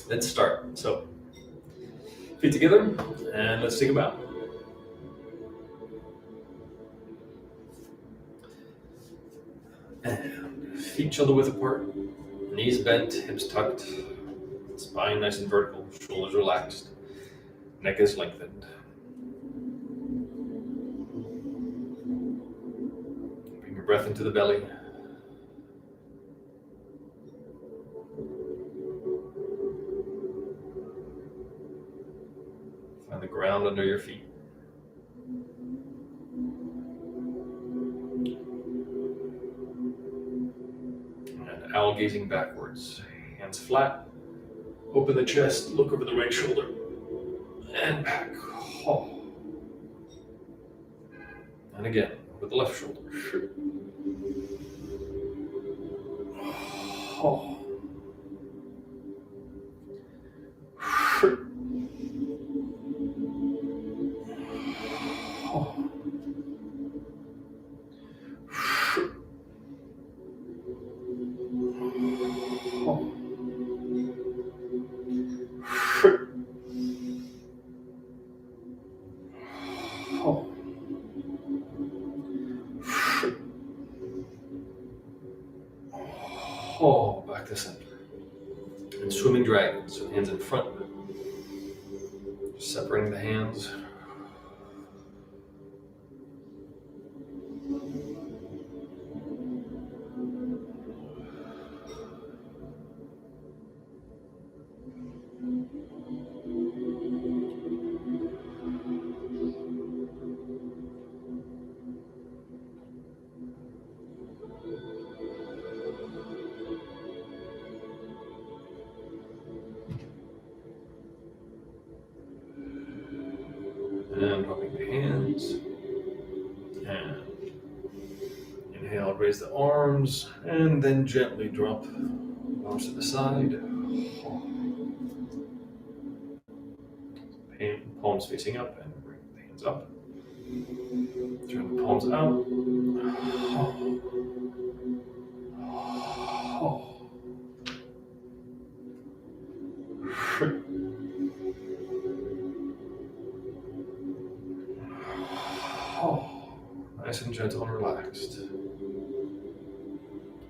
Let's start. So, feet together, and let's take a bow. And feet shoulder width apart, knees bent, hips tucked, spine nice and vertical, shoulders relaxed, neck is lengthened. Bring your breath into the belly. Find the ground under your feet. And owl gazing backwards, hands flat. Open the chest, look over the right shoulder, and back. Oh. And again, with the left shoulder. Oh. Oh, back to center. And swimming dragon, so hands in front, separating the hands. And dropping the hands. And inhale, raise the arms, and then gently drop arms to the side. Palms facing up, and bring the hands up. Turn the palms out. Nice and gentle and relaxed.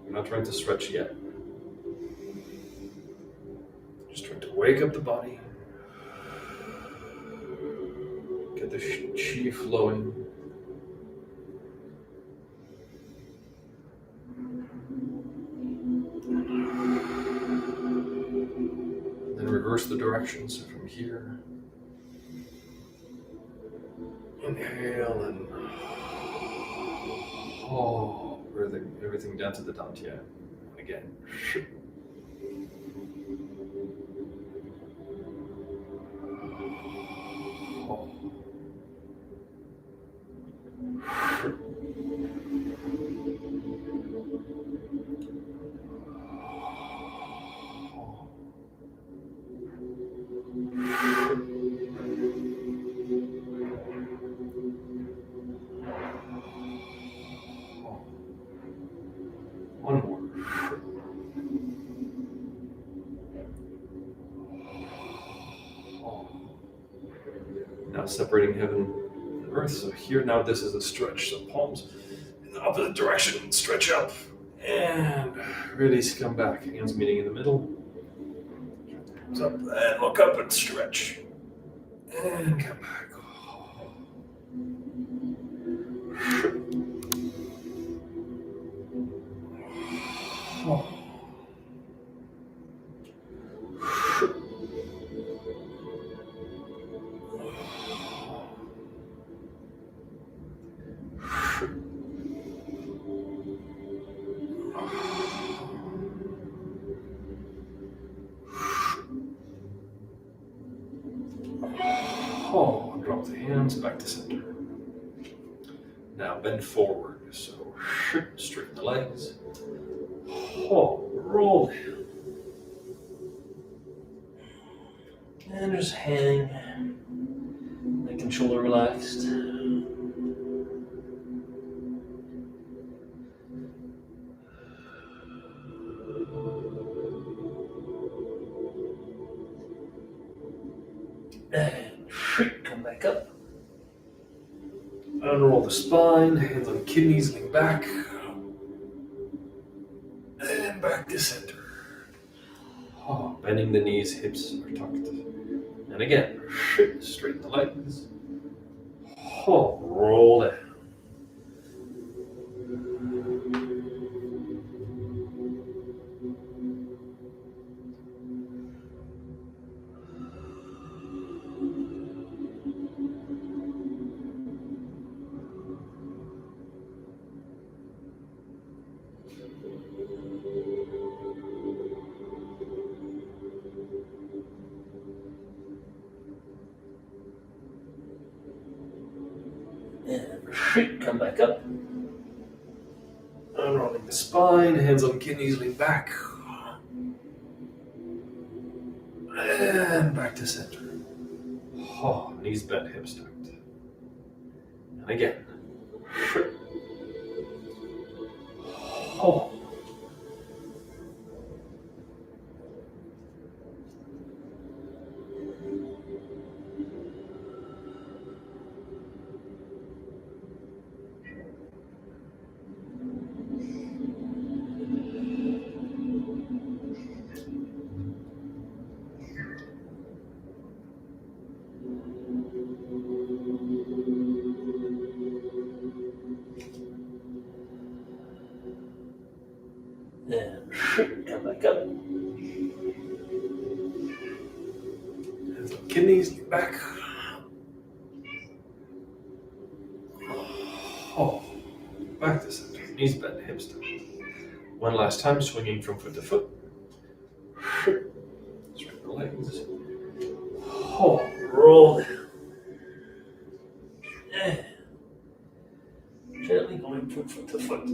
We're not trying to stretch yet. Just trying to wake up the body. Get the chi flowing. And then reverse the direction. So from here, inhale and breathing everything down to the Dantian. Again. One more. Now separating heaven and earth. So here now this is a stretch. So palms in the opposite direction. Stretch up and release. Come back. Hands meeting in the middle. Hands up and look up and stretch. And come back. Drop the hands back to center. Now bend forward. So straighten the legs. Roll down. And just hang. Neck and shoulder relaxed. And come back up. Unroll the spine, hands on kidneys, lean back. And back to center. Oh, bending the knees, hips are tucked. And again, straighten the legs. Oh, roll down. And come back up. Unrolling the spine, hands on kidneys, lean back. And back to center. Oh, knees bent, hips tucked. And again. Oh. And come back up. Hands on kidneys, lean back. Oh, back to center. Knees bent, hips tucked. One last time, swinging from foot to foot. Straighten the legs. Oh, roll down. And gently going from foot to foot.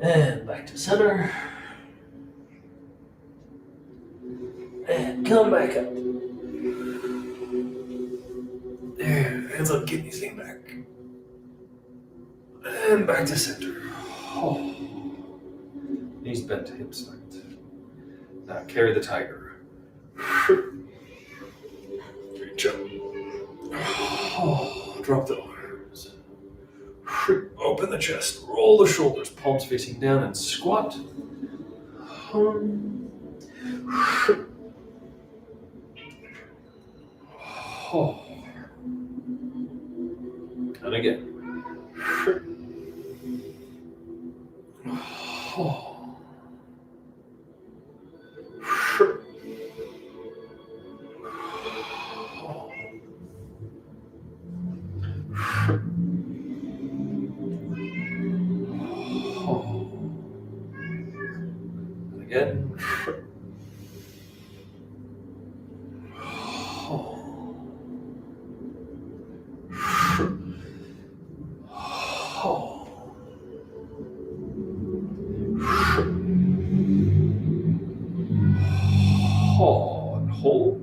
And back to center. And come back up. And hands on kidneys, lean back. And back to center. Oh. Knees bent, hips tucked. Now carry the tiger. Reach up. Oh, drop the arms. Open the chest. Roll the shoulders, palms facing down, and squat. Oh. And again. Oh. And again. And hold.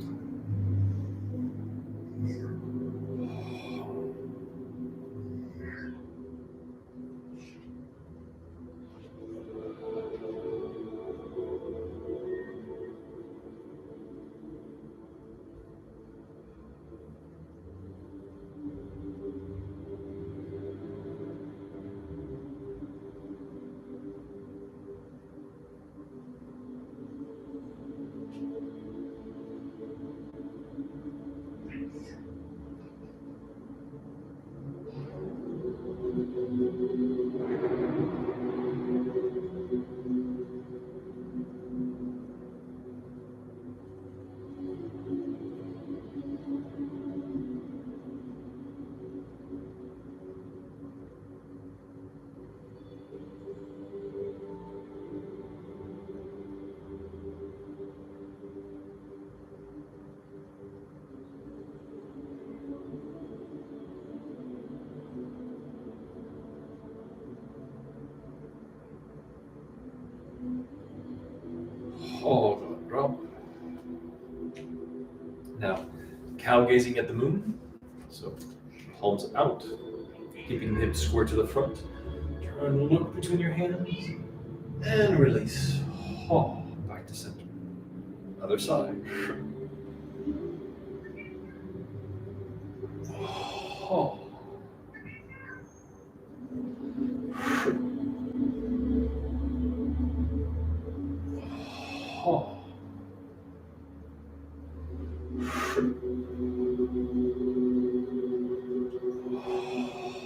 Hold on, drop. Now, cow gazing at the moon. So, palms out, keeping the hips square to the front. Turn and look between your hands. And release. Back to center. Other side. Oh. Oh.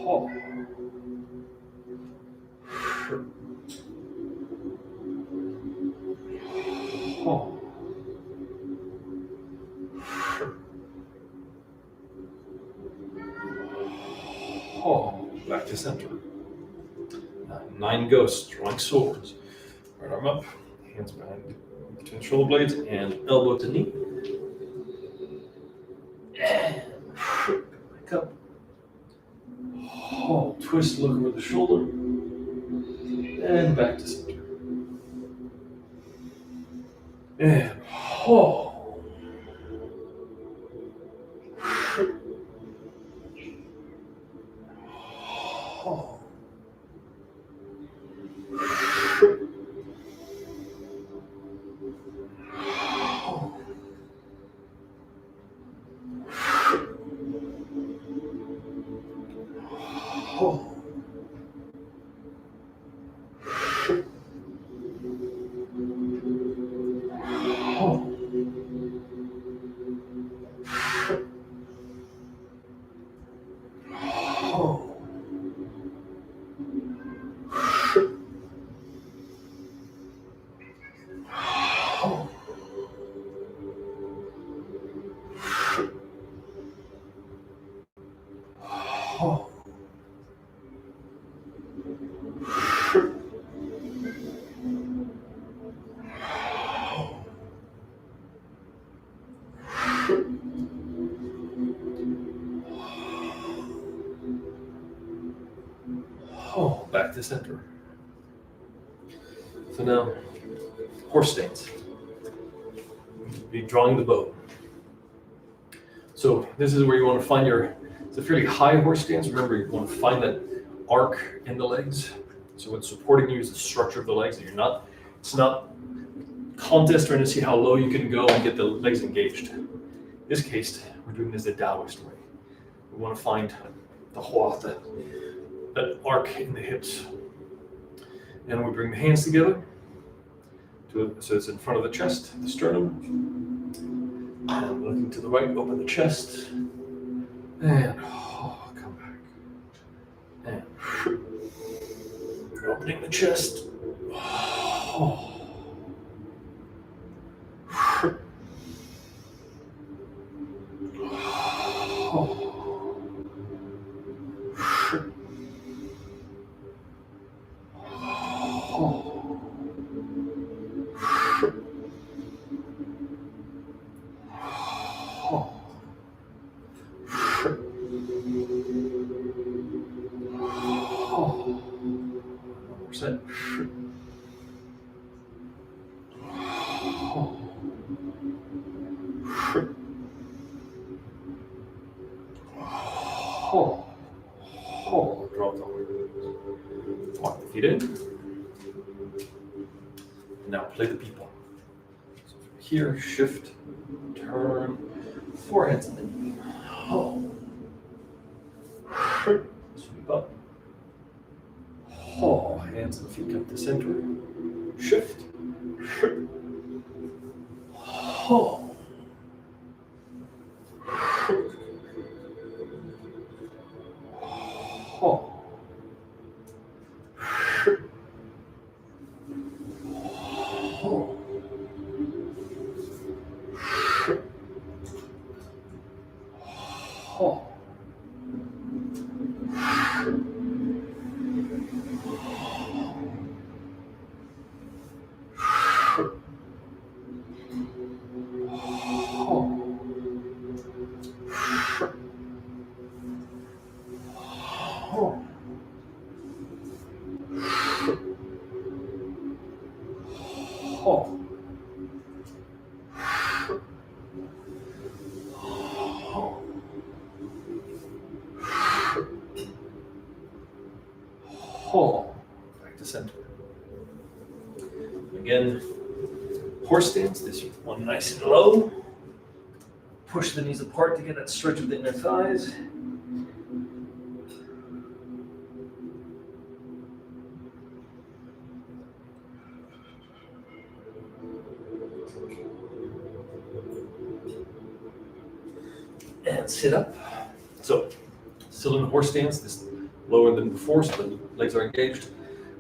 Oh. Oh. Oh. Back to center. 9 ghosts drawing swords. Right arm up, hands behind between the shoulder blades, and elbow to knee. And back up. Oh, twist, look over the shoulder. And back to center. And oh. Oh. Back to center. So now, horse stance. Be drawing the bow. So this is where you want to find it's a fairly high horse stance. Remember, you want to find that arc in the legs. So what's supporting you is the structure of the legs. It's not contest trying to see how low you can go and get the legs engaged. In this case, we're doing this the Taoist way. We want to find the hua, that arc in the hips. And we bring the hands together. So it's in front of the chest, the sternum. And looking to the right, open the chest. And come back. And opening the chest. Drop down. Walk the feet in. And now play the people. So from here, shift, turn, foreheads and then sweep up. Hands and feet come to center. Shift. Horse stance, this one nice and low. Push the knees apart to get that stretch of the inner thighs. And sit up. So, still in the horse stance, this lower than before, so the legs are engaged.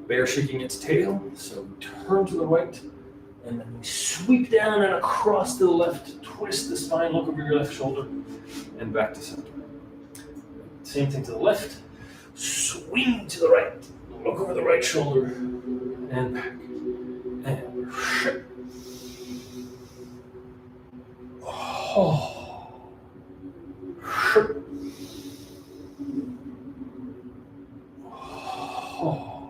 Bear shaking its tail, so turn to the right, and then sweep down and across to the left, twist the spine, look over your left shoulder, and back to center. Same thing to the left, swing to the right, look over the right shoulder, and back, and shit. Oh. Oh.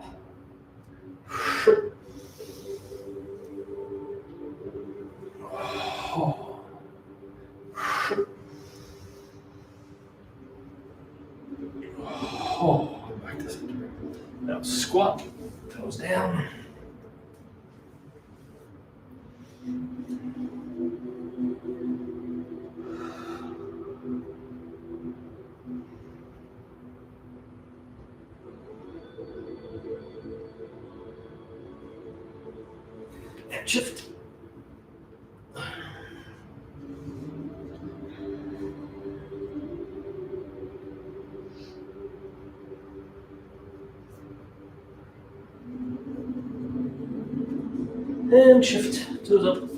Oh, back to center. Now squat, toes down. And shift. And shift, toes up.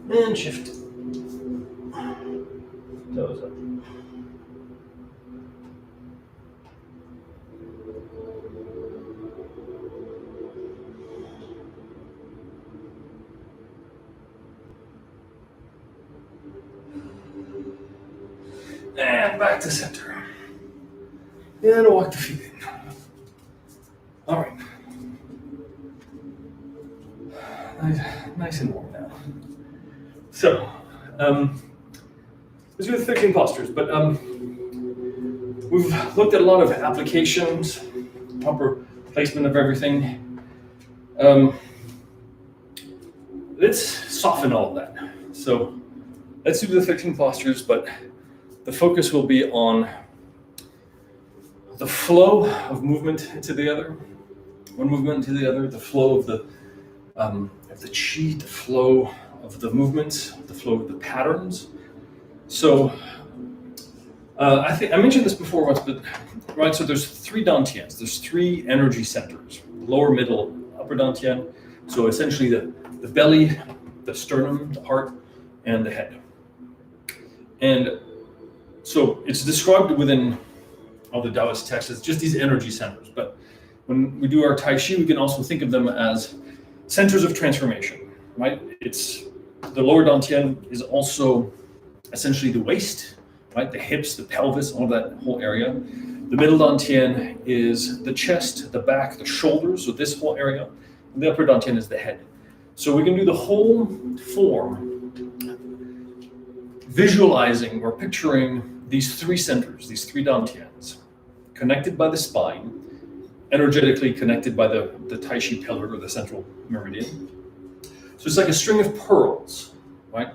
And shift, toes up. And back to center. And walk the feet in. All right. Nice and warm now. So, let's do the 13 postures, but we've looked at a lot of applications, proper placement of everything. Let's soften all of that. So, let's do the 13 postures, but the focus will be on the flow of movement into the other, one movement into the other, the flow of the chi, the flow of the movements, the flow of the patterns. So I think I mentioned this before once, but right. So there's 3 Dantians. There's 3 energy centers: lower, middle, upper Dantian. So essentially the belly, the sternum, the heart, and the head. And so it's described within all the Taoist texts as just these energy centers. But when we do our Tai Chi, we can also think of them as centers of transformation, right? It's the lower Dantian is also essentially the waist, right? The hips, the pelvis, all that whole area. The middle Dantian is the chest, the back, the shoulders, so this whole area. And the upper Dantian is the head. So we can do the whole form visualizing or picturing these 3 centers, these 3 Dantians, connected by the spine, energetically connected by the Tai Chi pillar or the central meridian. So it's like a string of pearls, right?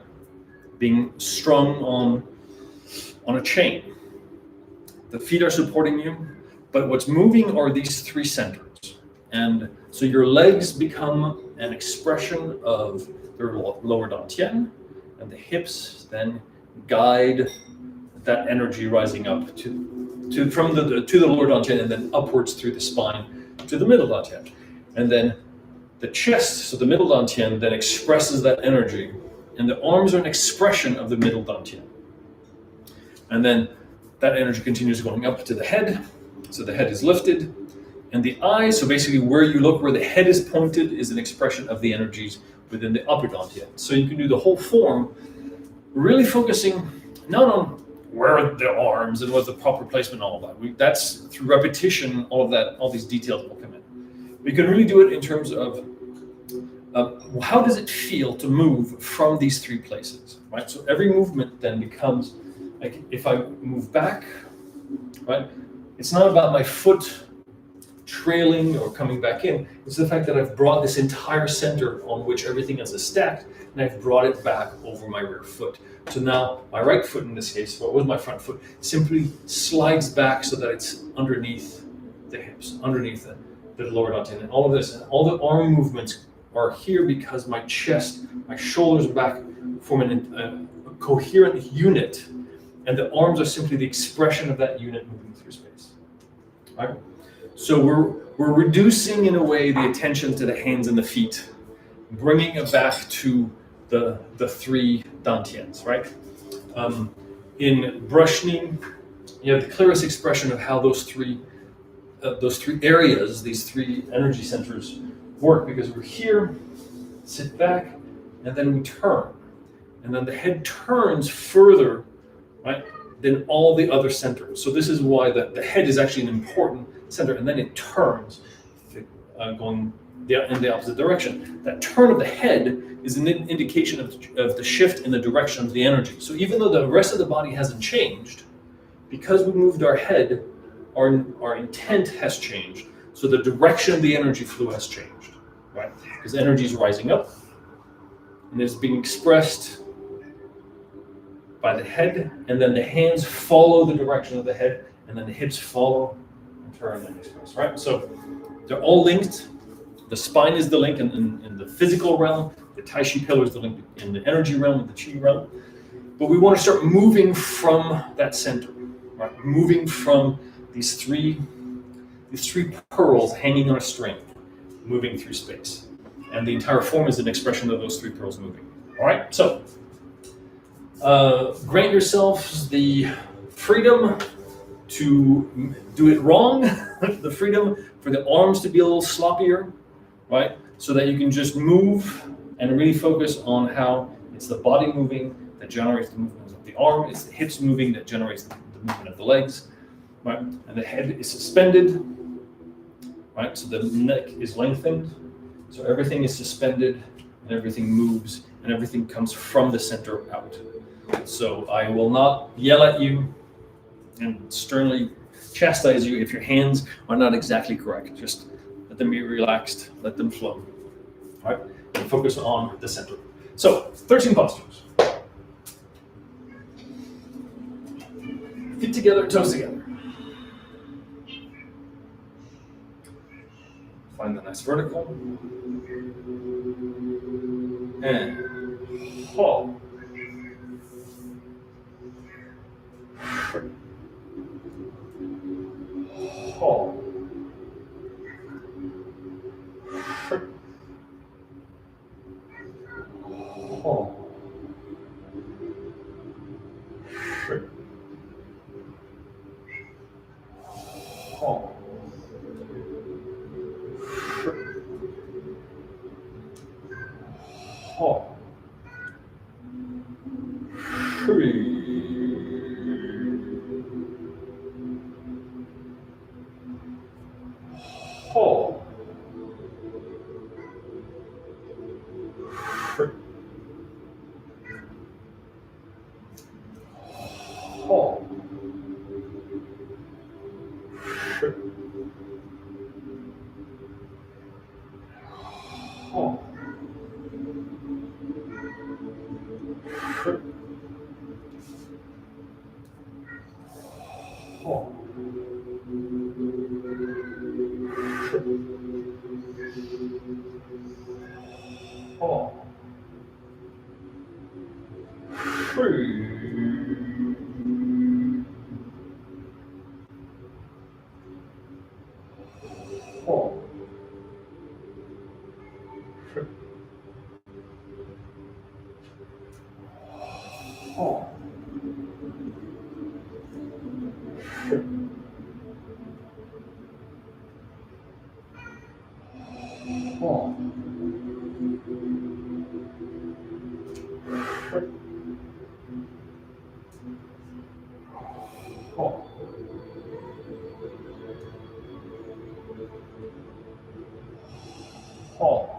Being strung on a chain. The feet are supporting you, but what's moving are these 3 centers. And so your legs become an expression of their lower Dantian, and the hips then guide that energy rising up to the lower Dantian and then upwards through the spine to the middle Dantian. And then the chest, so the middle Dantian, then expresses that energy, and the arms are an expression of the middle Dantian. And then that energy continues going up to the head, so the head is lifted, and the eyes, so basically where you look, where the head is pointed, is an expression of the energies within the upper Dantian. So you can do the whole form, really focusing not on where are the arms and what's the proper placement and all of that. That's through repetition, all of that, all these details will come in. We can really do it in terms of How does it feel to move from these three places, right? So every movement then becomes, like if I move back, right? It's not about my foot trailing or coming back in. It's the fact that I've brought this entire center on which everything else is stacked, and I've brought it back over my rear foot. So now my right foot in this case, what was my front foot, simply slides back so that it's underneath the hips, underneath the lower dantian, and all of this, and all the arm movements are here because my chest, my shoulders and back form a coherent unit, and the arms are simply the expression of that unit moving through space. Right? So we're reducing in a way the attention to the hands and the feet, bringing it back to the three dantians, right? In brushing, you have the clearest expression of how those three areas, these three energy centers work, because we're here, sit back, and then we turn. And then the head turns further, right, than all the other centers. So this is why the head is actually an important center, and then it turns, going in the opposite direction. That turn of the head is an indication of the shift in the direction of the energy. So even though the rest of the body hasn't changed, because we moved our head, our intent has changed. So the direction of the energy flow has changed, right? Because energy is rising up, and it's being expressed by the head, and then the hands follow the direction of the head, and then the hips follow and turn and express, right? So they're all linked. The spine is the link in the physical realm. The Tai Chi pillar is the link in the energy realm, the Chi realm. But we want to start moving from that center, right? Moving from these three pearls hanging on a string, moving through space. And the entire form is an expression of those three pearls moving. All right, so grant yourselves the freedom to do it wrong, the freedom for the arms to be a little sloppier, right? So that you can just move and really focus on how it's the body moving that generates the movement of the arm, it's the hips moving that generates the movement of the legs, right? And the head is suspended, right? So the neck is lengthened, so everything is suspended and everything moves and everything comes from the center out. So I will not yell at you and sternly chastise you if your hands are not exactly correct. Just let them be relaxed, let them flow. All right? And focus on the center. So, 13 postures. Feet together, toes together. Find the nice vertical. And hold. Hold. Hold. Hold. Hold. Hold. Hold. Hold.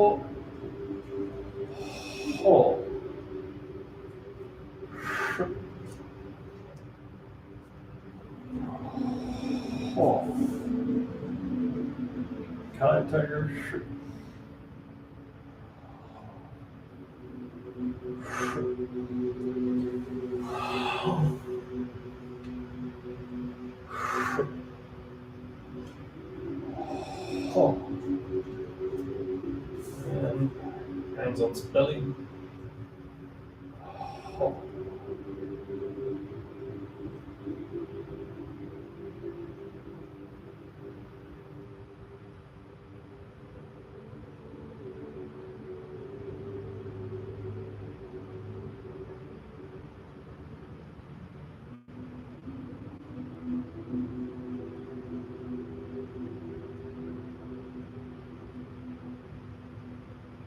Ho. Ho. Ho. Kai Tiger. Ho. And hands on its belly. Ho.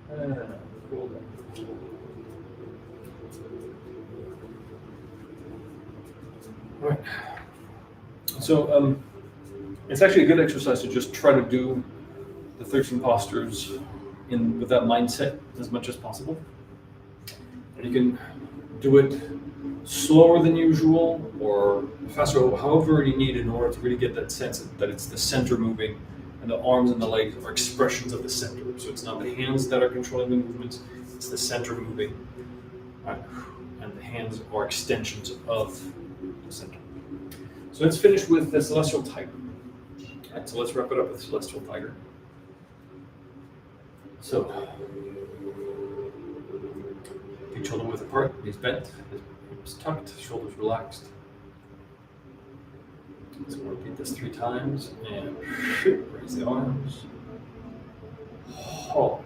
And roll down. All right. So it's actually a good exercise to just try to do the 13 postures with that mindset as much as possible. And you can do it slower than usual or faster, however you need in order to really get that sense that it's the center moving and the arms and the legs are expressions of the center. So it's not the hands that are controlling the movements, it's the center moving. Right? And the hands are extensions of the center. So let's finish with the Celestial Tiger. Right, so let's wrap it up with Celestial Tiger. So, feet shoulder width apart, knees bent, hips tucked, shoulders relaxed. So we'll repeat this 3 times and raise the arms. Ho.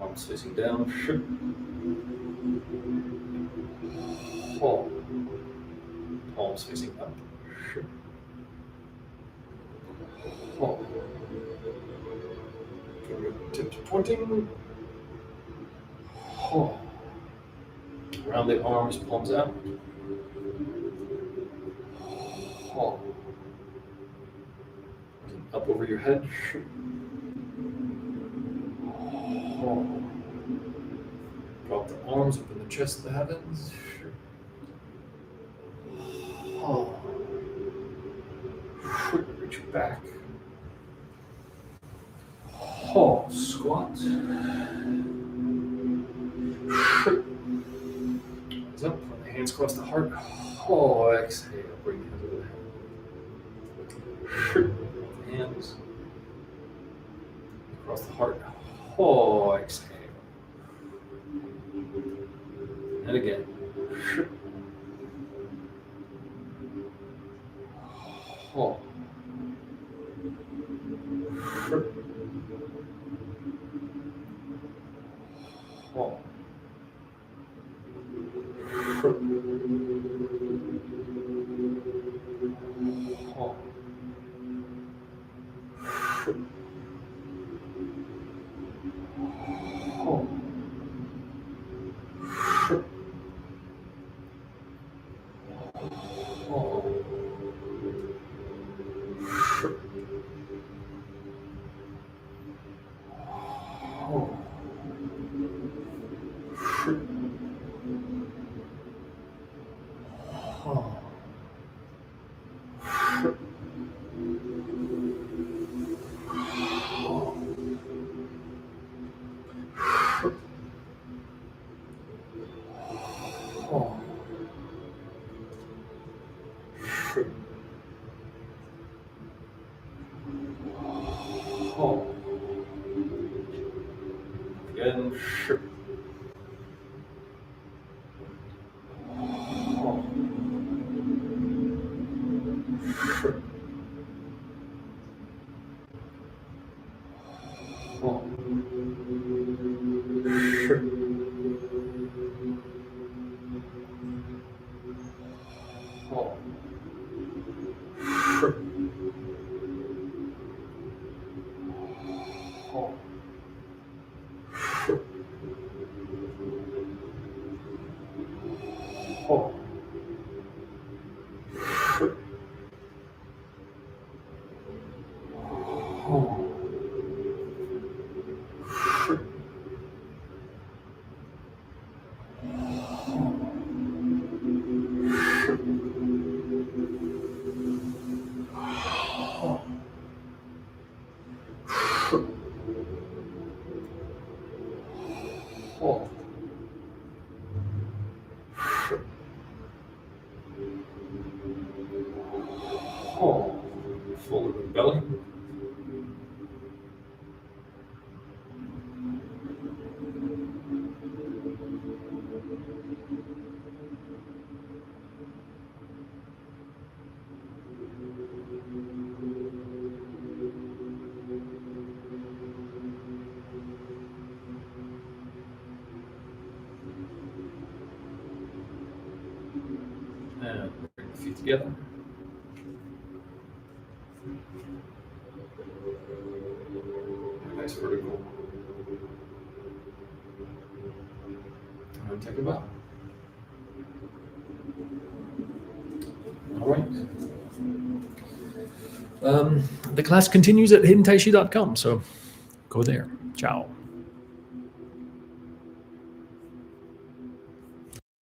Arms facing down. Ho. Palms facing up. Ho. Tips pointing. Ho. Around the arms, palms out. Ho. Up over your head. Ho. Drop the arms, open the chest to the heavens. Ho. Reach back. Ho. Squat. Rise up, put the hands across the heart. Ho. Exhale, bring the hands over the head. Hands across the heart. Ho. Exhale. And again. Ho. Ho. Ho. Ho. Again. Oh. Oh. Fold the belly. And bring the feet together. Nice vertical. And take a bow. All right. The class continues at hiddentaichi.com, so go there. Ciao.